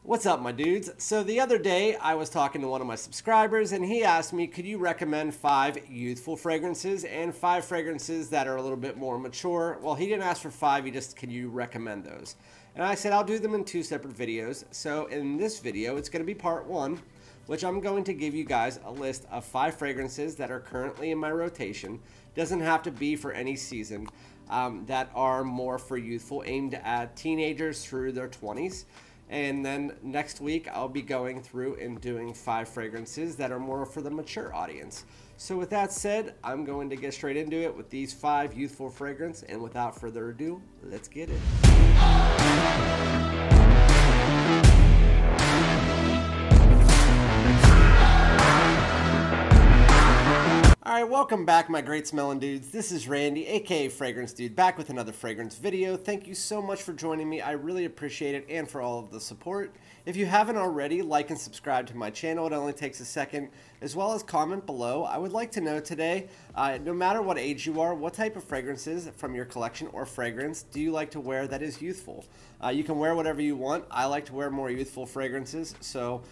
What's up, my dudes? So the other day I was talking to one of my subscribers and he asked me, could you recommend 5 youthful fragrances and 5 fragrances that are a little bit more mature? Well, he didn't ask for 5, he just, can you recommend those? And I said I'll do them in 2 separate videos. So in this video, it's going to be part 1, which I'm going to give you guys a list of 5 fragrances that are currently in my rotation. Doesn't have to be for any season, that are more for youthful, aimed at teenagers through their 20s. And then next week, I'll be going through and doing 5 fragrances that are more for the mature audience. So with that said, I'm going to get straight into it with these 5 youthful fragrance. And without further ado, let's get it. Alright, welcome back, my great smelling dudes. This is Randy, aka Fragrance Dude, back with another fragrance video. Thank you so much for joining me. I really appreciate it, and for all of the support. If you haven't already, like and subscribe to my channel. It only takes a second, as well as comment below. I would like to know today, no matter what age you are, what type of fragrances from your collection or fragrance do you like to wear that is youthful? You can wear whatever you want. I like to wear more youthful fragrances, so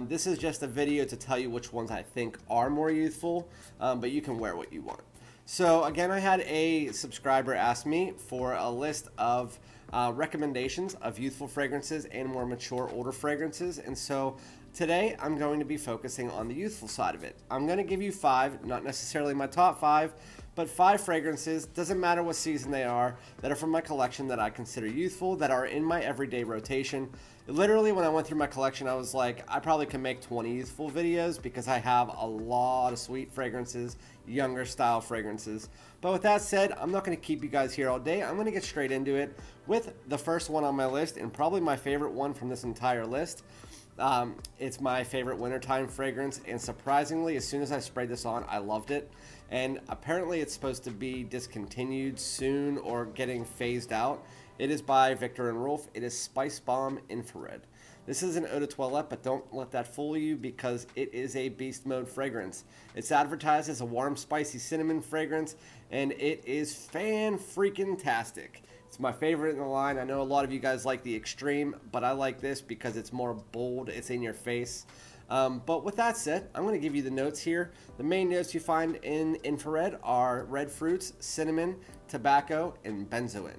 this is just a video to tell you which ones I think are more youthful, but you can wear what you want. So again, I had a subscriber ask me for a list of recommendations of youthful fragrances and more mature, older fragrances, and so today I'm going to be focusing on the youthful side of it. I'm going to give you 5, not necessarily my top 5, but 5 fragrances, doesn't matter what season they are, that are from my collection that I consider youthful, that are in my everyday rotation. Literally, when I went through my collection, I was like, I probably can make 20 youthful videos because I have a lot of sweet fragrances, younger style fragrances. But with that said, I'm not going to keep you guys here all day. I'm going to get straight into it with the first one on my list, and probably my favorite one from this entire list. It's my favorite wintertime fragrance, and surprisingly, as soon as I sprayed this on, I loved it. And apparently it's supposed to be discontinued soon or getting phased out. It is by Viktor Rolf. It is Spicebomb Infrared. This is an eau de toilette, but don't let that fool you because it is a beast mode fragrance. It's advertised as a warm, spicy cinnamon fragrance, and it is fan-freaking-tastic. It's my favorite in the line. I know a lot of you guys like the Extreme, but I like this because it's more bold. It's in your face. But with that said, I'm going to give you the notes here. The main notes you find in Infrared are red fruits, cinnamon, tobacco, and benzoin.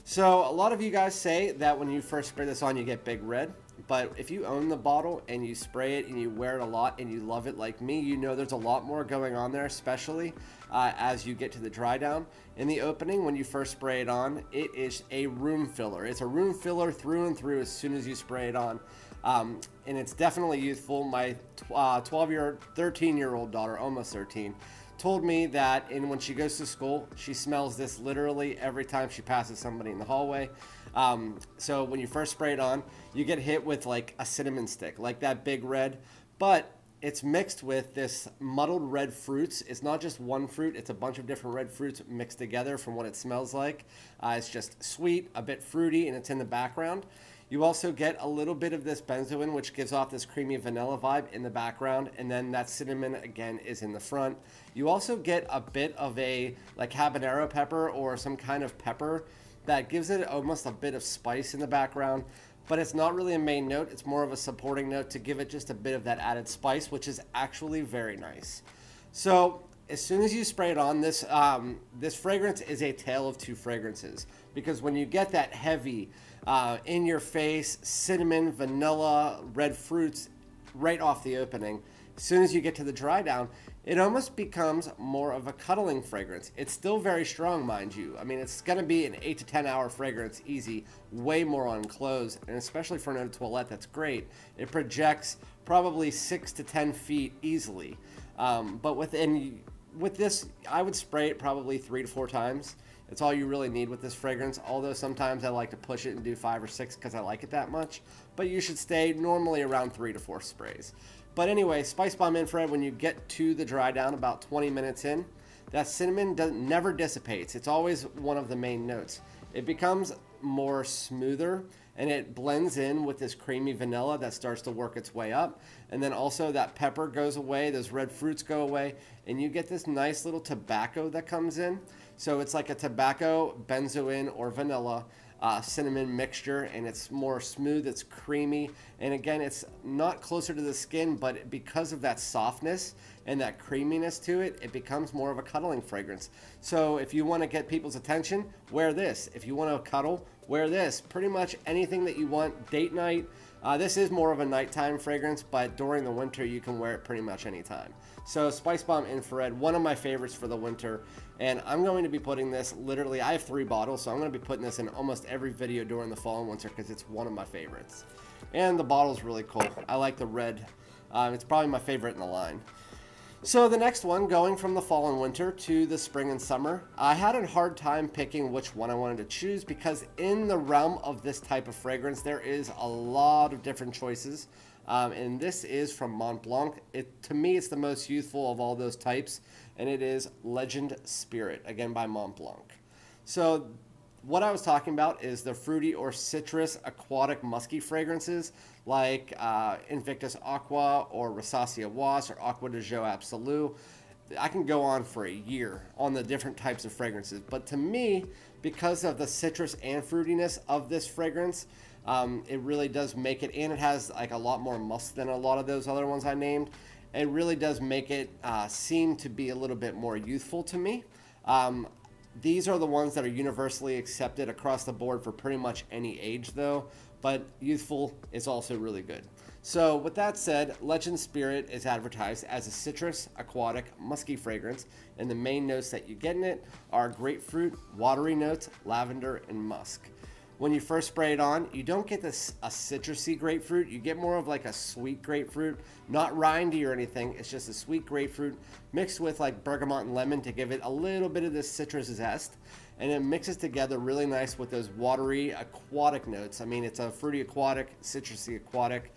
So a lot of you guys say that when you first spray this on, you get big red. But if you own the bottle and you spray it and you wear it a lot and you love it like me, you know there's a lot more going on there, especially as you get to the dry down. In the opening, when you first spray it on, it is a room filler. It's a room filler through and through as soon as you spray it on. And it's definitely youthful. My 13-year-old daughter, almost 13, told me that when she goes to school, she smells this literally every time she passes somebody in the hallway. So when you first spray it on, you get hit with like a cinnamon stick, like that big red, but it's mixed with this muddled red fruits. It's not just one fruit, it's a bunch of different red fruits mixed together from what it smells like. It's just sweet, a bit fruity, and it's in the background. You also get a little bit of this benzoin, which gives off this creamy vanilla vibe in the background, and then that cinnamon again is in the front. You also get a bit of a like habanero pepper or some kind of pepper that gives it almost a bit of spice in the background, but it's not really a main note. It's more of a supporting note to give it just a bit of that added spice, which is actually very nice. So as soon as you spray it on, this fragrance is a tale of 2 fragrances, because when you get that heavy in your face cinnamon, vanilla, red fruits right off the opening, as soon as you get to the dry down, it almost becomes more of a cuddling fragrance. It's still very strong, mind you. I mean, it's going to be an 8 to 10 hour fragrance easy, way more on clothes, and especially for an eau de toilette, that's great. It projects probably 6 to 10 feet easily. But with this, I would spray it probably 3 to 4 times. It's all you really need with this fragrance, although sometimes I like to push it and do 5 or 6 because I like it that much. But you should stay normally around 3 to 4 sprays. But anyway, Spicebomb Infrared, when you get to the dry down about 20 minutes in, that cinnamon never dissipates. It's always one of the main notes. It becomes more smoother, and it blends in with this creamy vanilla that starts to work its way up. And then also that pepper goes away, those red fruits go away, and you get this nice little tobacco that comes in. So it's like a tobacco, benzoin, or vanilla cinnamon mixture, and it's more smooth, it's creamy, and again, it's not closer to the skin, but because of that softness and that creaminess to it, it becomes more of a cuddling fragrance. So if you want to get people's attention, wear this. If you want to cuddle, wear this. Pretty much anything that you want, date night. This is more of a nighttime fragrance, but during the winter you can wear it pretty much anytime. So Spicebomb Infrared, one of my favorites for the winter, and I'm going to be putting this literally, I have 3 bottles, so I'm going to be putting this in almost every video during the fall and winter because it's one of my favorites. And the bottle's really cool. I like the red. It's probably my favorite in the line. So the next one, going from the fall and winter to the spring and summer, I had a hard time picking which one I wanted to choose because in the realm of this type of fragrance, there is a lot of different choices. And this is from Mont Blanc. To me, it's the most youthful of all those types, and it is Legend Spirit, again by Mont Blanc. So what I was talking about is the fruity or citrus aquatic musky fragrances like Invictus Aqua or Rasasi Hawas or Acqua Di Gio Absolute. I can go on for a year on the different types of fragrances, but to me, because of the citrus and fruitiness of this fragrance, it really does make it, and it has like a lot more musk than a lot of those other ones I named. It really does make it seem to be a little bit more youthful to me. These are the ones that are universally accepted across the board for pretty much any age though, but Youthful is also really good. So with that said, Legend Spirit is advertised as a citrus, aquatic, musky fragrance, and the main notes that you get in it are grapefruit, watery notes, lavender, and musk. When you first spray it on, you don't get this a citrusy grapefruit. You get more of like a sweet grapefruit, not rindy or anything. It's just a sweet grapefruit mixed with like bergamot and lemon to give it a little bit of this citrus zest. And it mixes together really nice with those watery aquatic notes. I mean, it's a fruity aquatic, citrusy aquatic.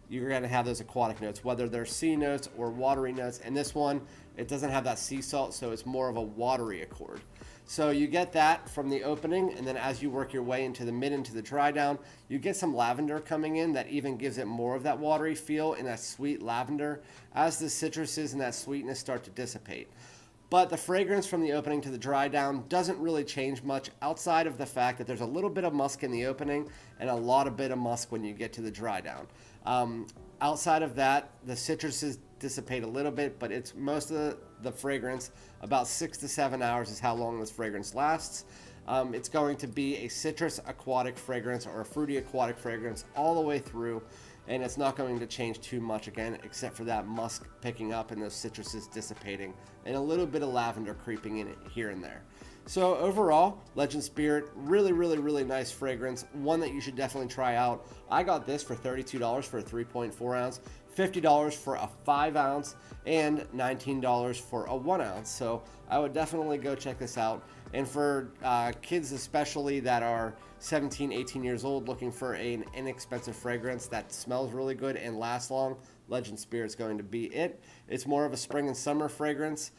You're going to have those aquatic notes, whether they're sea notes or watery notes. And this one, it doesn't have that sea salt, so it's more of a watery accord. So you get that from the opening, and then as you work your way into the mid into the dry down, you get some lavender coming in that even gives it more of that watery feel and that sweet lavender as the citruses and that sweetness start to dissipate. But the fragrance from the opening to the dry down doesn't really change much outside of the fact that there's a little bit of musk in the opening and a lot of bit of musk when you get to the dry down. Outside of that, the citruses dissipate a little bit, but it's most of the fragrance, about 6 to 7 hours is how long this fragrance lasts. It's going to be a citrus aquatic fragrance or a fruity aquatic fragrance all the way through, and it's not going to change too much again, except for that musk picking up and those citruses dissipating and a little bit of lavender creeping in it here and there. So overall, Legend Spirit, really, really, really nice fragrance. One that you should definitely try out. I got this for $32 for a 3.4 ounce, $50 for a 5 ounce, and $19 for a 1 ounce. So I would definitely go check this out. And for kids especially that are 17, 18 years old looking for an inexpensive fragrance that smells really good and lasts long, Legend Spirit is going to be it. It's more of a spring and summer fragrance,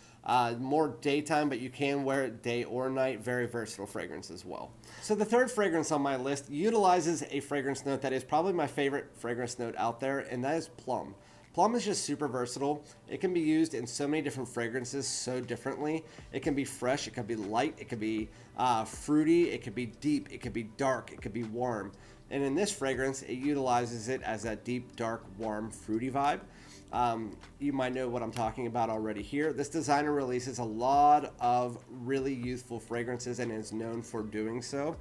more daytime, but you can wear it day or night. Very versatile fragrance as well. So the third fragrance on my list utilizes a fragrance note that is probably my favorite fragrance note out there, and that is plum. Plum is just super versatile. It can be used in so many different fragrances so differently. It can be fresh, it can be light, it can be fruity, it can be deep, it can be dark, it can be warm. And in this fragrance, it utilizes it as that deep, dark, warm, fruity vibe. You might know what I'm talking about already here. This designer releases a lot of really youthful fragrances and is known for doing so.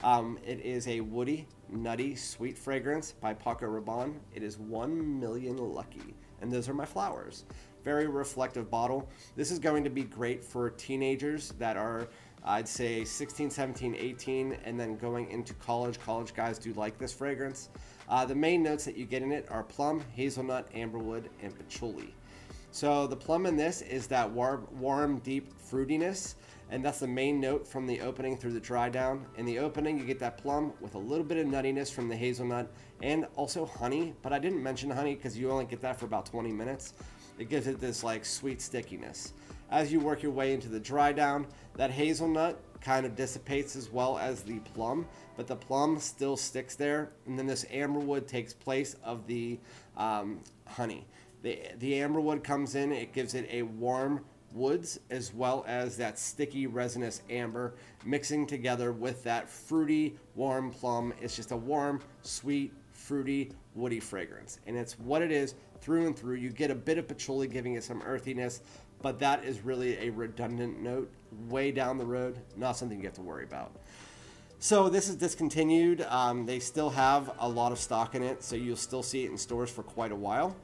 It is a woody, nutty, sweet fragrance by Paco Rabanne. It is 1 million lucky, and those are my flowers. Very reflective bottle. This is going to be great for teenagers that are, I'd say 16, 17, 18, and then going into college. College guys do like this fragrance. The main notes that you get in it are plum, hazelnut, amberwood, and patchouli. So the plum in this is that warm, deep fruitiness, and that's the main note from the opening through the dry down. In the opening, you get that plum with a little bit of nuttiness from the hazelnut and also honey, but I didn't mention honey because you only get that for about 20 minutes. It gives it this like sweet stickiness. As you work your way into the dry down, that hazelnut kind of dissipates as well as the plum, but the plum still sticks there, and then this amberwood takes place of the honey. The amberwood comes in, it gives it a warm, woods as well as that sticky resinous amber mixing together with that fruity warm plum. It's just a warm, sweet, fruity, woody fragrance, and it's what it is through and through. You get a bit of patchouli giving it some earthiness, but that is really a redundant note way down the road, not something you have to worry about. So this is discontinued. They still have a lot of stock in it, so you'll still see it in stores for quite a while.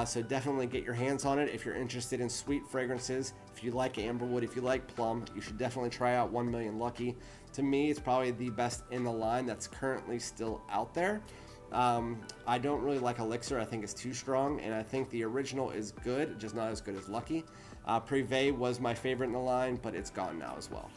So definitely get your hands on it if you're interested in sweet fragrances. If you like amberwood, if you like plum, you should definitely try out 1 Million Lucky. To me, it's probably the best in the line that's currently still out there. I don't really like Elixir. I think it's too strong, and I think the original is good, just not as good as Lucky. Prive was my favorite in the line, but it's gone now as well.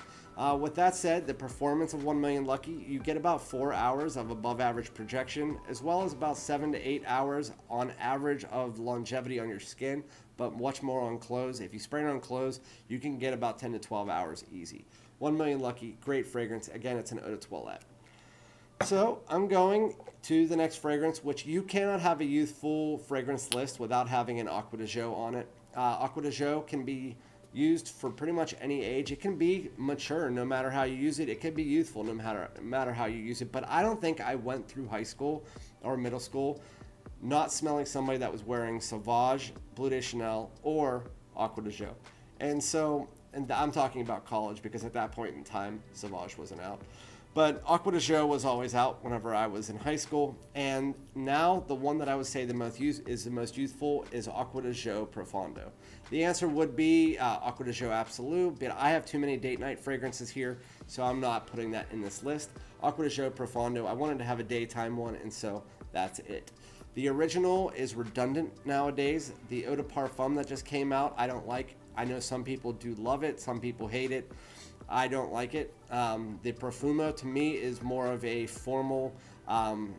With that said, the performance of 1 Million Lucky, you get about 4 hours of above average projection, as well as about 7 to 8 hours on average of longevity on your skin, but much more on clothes. If you spray it on clothes, you can get about 10 to 12 hours easy. 1 Million Lucky, great fragrance. Again, it's an eau de toilette. So I'm going to the next fragrance, which you cannot have a youthful fragrance list without having an Acqua Di Gio on it. Acqua Di Gio can be used for pretty much any age. It can be mature no matter how you use it. It can be youthful no matter how you use it. But I don't think I went through high school or middle school not smelling somebody that was wearing Sauvage, Bleu de Chanel, or Acqua Di Gio. And I'm talking about college because at that point in time, Sauvage wasn't out. But Acqua Di Gio was always out whenever I was in high school. And now the one that I would say the most youthful is Acqua Di Gio Profondo. The answer would be Acqua Di Gio Absolute, but I have too many date night fragrances here, so I'm not putting that in this list. Acqua Di Gio Profondo, I wanted to have a daytime one, and so that's it. The original is redundant nowadays. The Eau de Parfum that just came out, I don't like. I know some people do love it, some people hate it. I don't like it. The Profumo to me is more of a formal,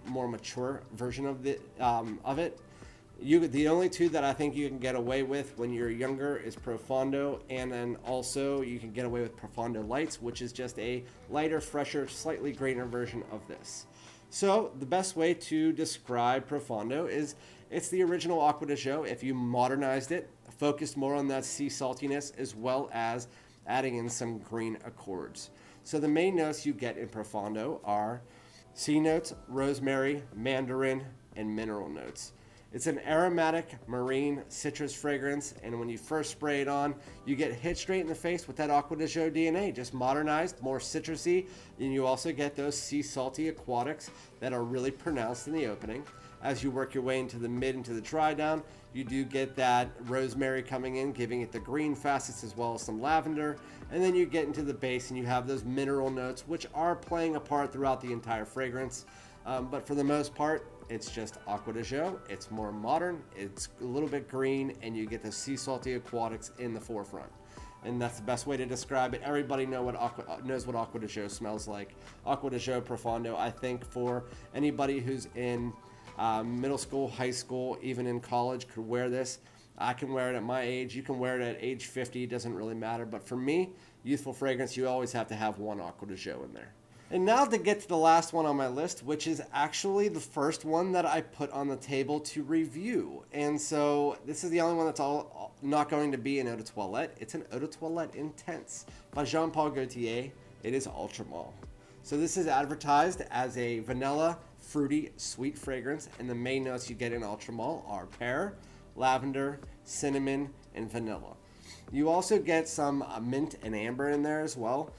more mature version of it. The only two that I think you can get away with when you're younger is Profondo, and then also you can get away with Profondo Lights, which is just a lighter, fresher, slightly greener version of this. So the best way to describe Profondo is it's the original Acqua Di Gio if you modernized it, focused more on that sea saltiness as well as adding in some green accords. So the main notes you get in Profondo are sea notes, rosemary, mandarin, and mineral notes. It's an aromatic marine citrus fragrance, and when you first spray it on, you get hit straight in the face with that Acqua Di Gio DNA, just modernized, more citrusy, and you also get those sea salty aquatics that are really pronounced in the opening. As you work your way into the mid into the dry down, you do get that rosemary coming in, giving it the green facets as well as some lavender, and then you get into the base and you have those mineral notes which are playing a part throughout the entire fragrance, but for the most part it's just Acqua Di Gio. It's more modern, it's a little bit green, and you get the sea salty aquatics in the forefront. And that's the best way to describe it. Everybody knows what Acqua Di Gio smells like. Acqua Di Gio Profondo, I think for anybody who's in middle school, high school, even in college could wear this. I can wear it at my age. You can wear it at age 50. It doesn't really matter. But for me, youthful fragrance, you always have to have one Acqua Di Gio in there. And now to get to the last one on my list, which is actually the first one that I put on the table to review. And so this is the only one that's not going to be an eau de toilette. It's an eau de toilette intense by Jean Paul Gaultier. It is Ultra Male. So this is advertised as a vanilla, fruity, sweet fragrance, and the main notes you get in Ultra Male are pear, lavender, cinnamon, and vanilla. You also get some mint and amber in there as well,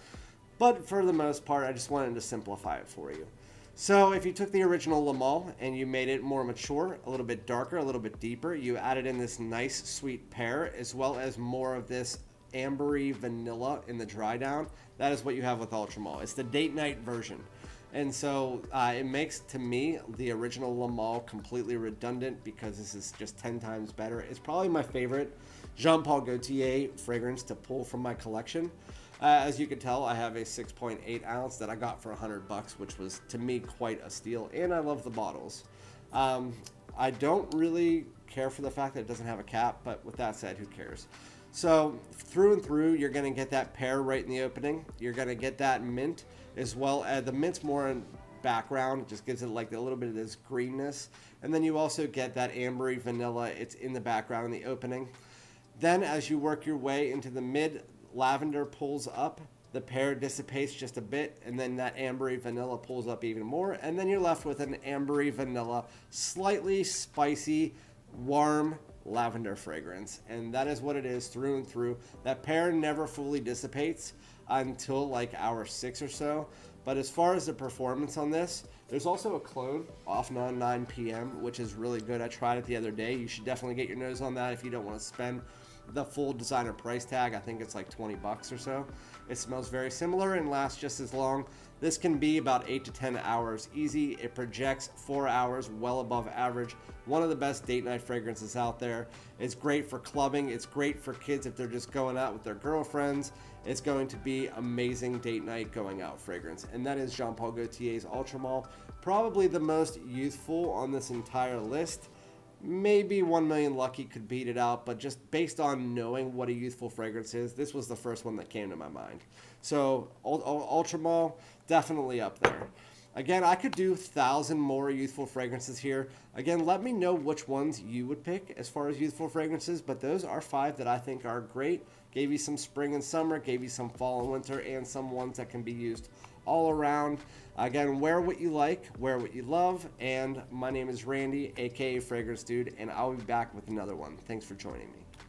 but for the most part, I just wanted to simplify it for you. So if you took the original Le Male and you made it more mature, a little bit darker, a little bit deeper, you added in this nice sweet pear as well as more of this ambery vanilla in the dry down. That is what you have with Ultra Male. It's the date night version. And so it makes, to me, the original Le Male completely redundant because this is just 10 times better. It's probably my favorite Jean Paul Gaultier fragrance to pull from my collection. As you can tell, I have a 6.8 ounce that I got for $100, which was, to me, quite a steal. And I love the bottles. I don't really care for the fact that it doesn't have a cap, but with that said, who cares? So through and through, you're going to get that pear right in the opening. You're going to get that mint, as well as the mint's more in background. It just gives it like a little bit of this greenness. And then you also get that ambery vanilla. It's in the background in the opening. Then as you work your way into the mid, lavender pulls up, the pear dissipates just a bit, and then that ambery vanilla pulls up even more, and then you're left with an ambery vanilla, slightly spicy, warm lavender fragrance. And that is what it is through and through. That pear never fully dissipates until like hour 6 or so. But as far as the performance on this, there's also a clone off on 9 p.m., which is really good. I tried it the other day. You should definitely get your nose on that if you don't want to spend the full designer price tag. I think it's like 20 bucks or so. It smells very similar and lasts just as long. This can be about 8 to 10 hours easy. It projects 4 hours, well above average. One of the best date night fragrances out there. It's great for clubbing. It's great for kids if they're just going out with their girlfriends. It's going to be amazing date night going out fragrance. And that is Jean Paul Gaultier's Ultramall. Probably the most youthful on this entire list. Maybe 1 Million Lucky could beat it out, but just based on knowing what a youthful fragrance is, this was the first one that came to my mind. So Ultramall, definitely up there. Again, I could do 1,000 more youthful fragrances here. Again, let me know which ones you would pick as far as youthful fragrances, but those are 5 that I think are great. Gave you some spring and summer, gave you some fall and winter, and some ones that can be used all around. Again, wear what you like, wear what you love, and my name is Randy, aka Fragrance Dude, and I'll be back with another one. Thanks for joining me.